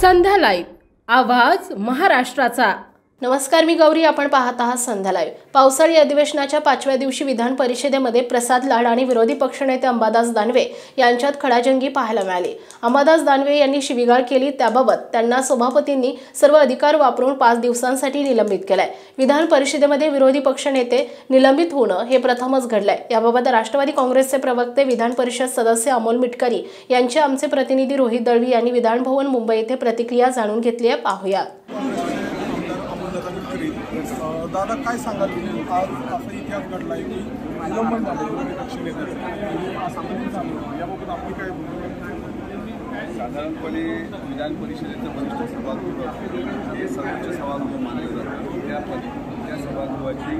संध्या live, आवाज महाराष्ट्राचा। नमस्कार, मी गौरी, आपण पाहत आहात संध्या लाईव्ह। पावसाळी अधिवेशनाच्या 5व्या दिवशी विधान परिषदेमध्ये प्रसाद लाड आणि विरोधी पक्षनेते अंबादास दानवे यांच्यात खडाजंगी पाहायला मिळाली। अंबादास दानवे यांनी शिवीगाळ केली, त्याबाबत त्यांना सभापतींनी सर्व अधिकार वापरून 5 दिवसांसाठी निलंबित केलाय। विधान परिषदेमध्ये विरोधी पक्षनेते निलंबित होणं हे प्रथमच घडलंय। याबाबत राष्ट्रवादी काँग्रेसचे प्रवक्ते विधान परिषद सदस्य अमोल मिटकरी यांचे आमचे प्रतिनिधी रोहित दळवी यांनी विधान भवन मुंबई येथे प्रतिक्रिया जाणून घेतली आहे, पाहूया। दादा, काय सांगाल तुम्ही? आज असा इतिहास घडलाय की निलंबन झालं याबाबत आपली काय? साधारणपणे विधान परिषदेचं वरिष्ठ सभागृह हे सर्वोच्च सभागृह मानलं जातं। त्या सभागृहाची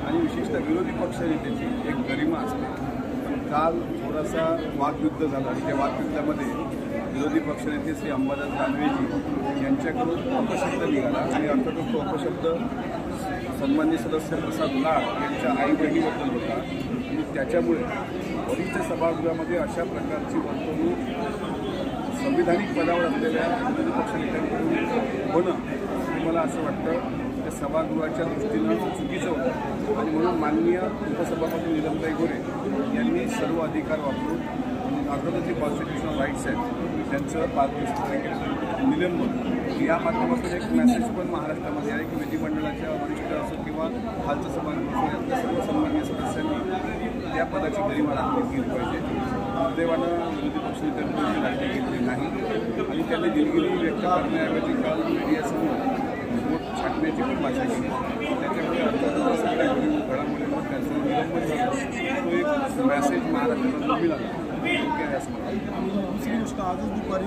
आणि विशेषतः विरोधी पक्षनेत्याची एक गरिमा असते। पण काल थोडासा वादयुद्ध झाला आणि त्या वादयुद्धामध्ये विरोधी पक्षनेते श्री अंबादास दानवेजी यांच्याकडून अपशब्द निघाला आणि अर्थातच तो अपशब्द सन्माननीय सदस्य प्रसाद लाड यांच्या आई बहिणीबद्दल होता आणि त्याच्यामुळे वरिष्ठ सभागृहामध्ये अशा प्रकारची वर्तणूक संविधानिक पदावर असलेल्या विरोधी पक्षनेत्यांकडून होणं मला असं वाटतं त्या सभागृहाच्या दृष्टीनं चुकीचं होतं आणि म्हणून माननीय उपसभापती नीलमताई गोरे यांनी सर्व अधिकार वापरून अर्थातच जे कॉन्स्टिट्युशनल राईट्स आहेत त्यांचं 5 दिवसापर्यंत निलंबन या माध्यमातून एक मेसेज पण महाराष्ट्रामध्ये आहे की विधिमंडळाच्या वरिष्ठ असो किंवा खालचं सभागृह असो यातल्या सर्व सन्माननीय सदस्यांनी त्या पदाची गरिमा राखली गेली पाहिजे। दुर्दैवानं विरोधी पक्षनेत्यांनी राखली गेलेली नाही आणि त्यांनी दिलगिरी व्यक्त करण्याऐवजी काल मीडियासमोर छाटण्याची पण भाषा केली। त्याच्यामुळे अर्थातच सगळ्या घडामोडींवर त्यांचं निलंबन झालं, तो एक मेसेज महाराष्ट्राला मिळाला असं मला। दुसरी गोष्ट, आजच दुपारी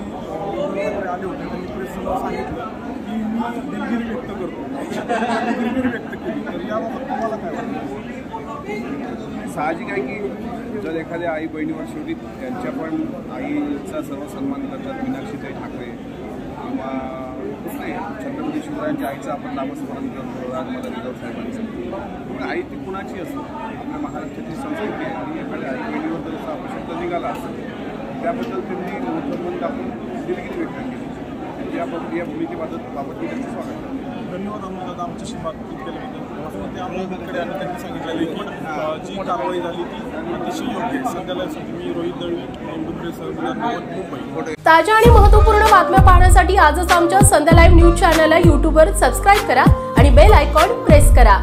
आले होते, त्यांनी प्रेसला सांगितलं की मी दिलगिरी व्यक्त करतो, दिलगिरी व्यक्त केली, तर याबाबत तुम्हाला काय वाटतं? साहजिक आहे की जर एखाद्या आई बहिणीवर शेवटी त्यांच्या पण आईचा सर्व सन्मान करतात, मीनाक्षीताई ठाकरे किंवा कुठले छत्रपती शिवरायांच्या आईचं आपण नामस्मरण करतो, राजमाता जिजाऊ साहेबांचं, पण आई ती कुणाची असो, आपल्या महाराष्ट्राची संस्कृती आहे आणि एखाद्या आई बहिणीवर जर असा अपशब्द निघाला असेल त्याबद्दल त्यांनी मोठं मन दाखवून दिलगिरी व्यक्त केली। या भूमिकेबाबत मी त्यांचं स्वागत करतो। धन्यवाद दादा, आमच्याशी बातचीत केल्याबद्दल। असं ते अंबादासकडे आणि त्यांनी सांगितलेलं की जी कारवाई झाली ती अतिशय योग्य आहे। सध्याला मी रोहित दळवी, मुंबई। ताज्या आणि महत्त्वपूर्ण बातम्या पाहण्यासाठी आजच आमच्या संध्या लाईव्ह न्यूज चॅनलला यूट्यूबवर सबस्क्राईब करा आणि बेल आयकॉन प्रेस करा।